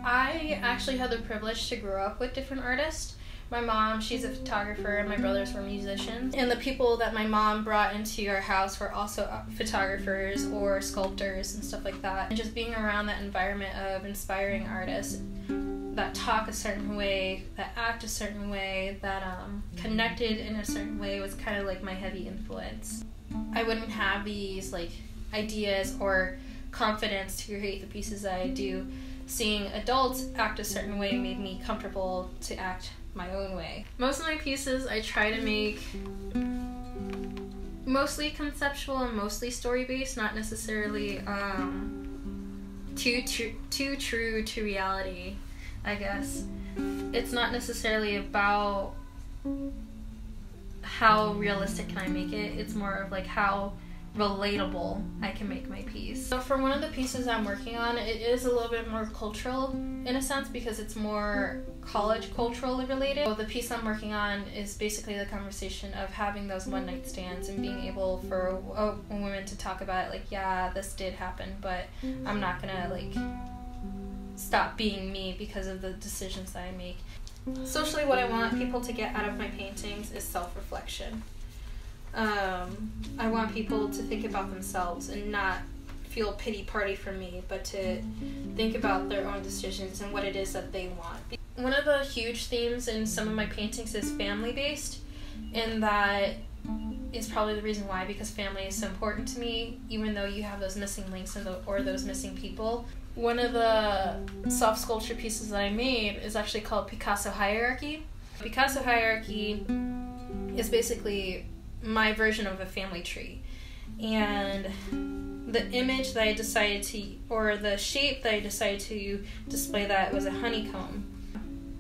I actually had the privilege to grow up with different artists. My mom, she's a photographer, and my brothers were musicians. And the people that my mom brought into our house were also photographers or sculptors and stuff like that. And just being around that environment of inspiring artists that talk a certain way, that act a certain way, that connected in a certain way was kind of like my heavy influence. I wouldn't have these like ideas or confidence to create the pieces that I do. Seeing adults act a certain way made me comfortable to act my own way. Most of my pieces I try to make mostly conceptual and mostly story-based, not necessarily too true to reality, I guess. It's not necessarily about how realistic can I make it, it's more of like how relatable I can make my piece. So for one of the pieces I'm working on, it is a little bit more cultural in a sense because it's more college culturally related. So the piece I'm working on is basically the conversation of having those one night stands and being able for women to talk about it, like, yeah, this did happen, but I'm not gonna like stop being me because of the decisions that I make. Socially, what I want people to get out of my paintings is self-reflection. I want people to think about themselves and not feel pity party for me, but to think about their own decisions and what it is that they want. One of the huge themes in some of my paintings is family-based, and that is probably the reason why, because family is so important to me, even though you have those missing links or those missing people. One of the soft sculpture pieces that I made is actually called Picasso Hierarchy. Picasso Hierarchy is basically my version of a family tree, and the image that I decided to, or the shape that I decided to display that was a honeycomb.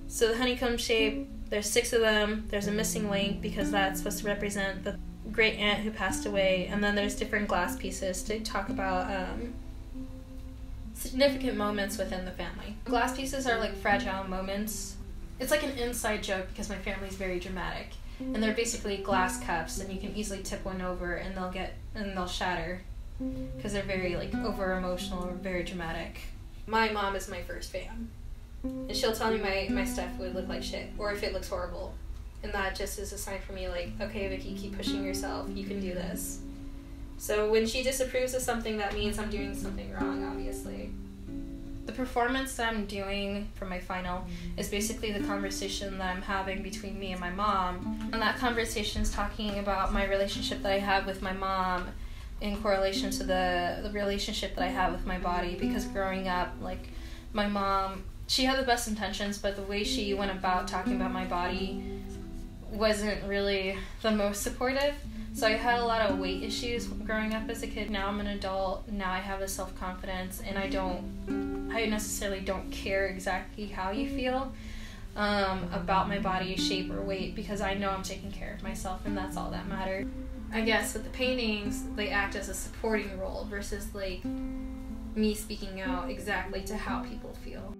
So the honeycomb shape, there's 6 of them, there's a missing link because that's supposed to represent the great aunt who passed away, and then there's different glass pieces to talk about significant moments within the family. Glass pieces are like fragile moments. It's like an inside joke because my family's very dramatic. And they're basically glass cups, and you can easily tip one over and they'll shatter because they're very like over emotional or very dramatic. My mom is my first fan, and she'll tell me my stuff would look like shit or if it looks horrible, and that just is a sign for me like, okay, Vicky, keep pushing yourself, you can do this. So when she disapproves of something, that means I'm doing something wrong, obviously. The performance that I'm doing for my final is basically the conversation that I'm having between me and my mom. And that conversation is talking about my relationship that I have with my mom in correlation to the relationship that I have with my body. Because growing up, like, my mom, she had the best intentions, but the way she went about talking about my body wasn't really the most supportive. So I had a lot of weight issues growing up as a kid. Now I'm an adult, now I have a self-confidence, and I necessarily don't care exactly how you feel about my body shape or weight, because I know I'm taking care of myself, and that's all that matters. I guess with the paintings, they act as a supporting role versus like me speaking out exactly to how people feel.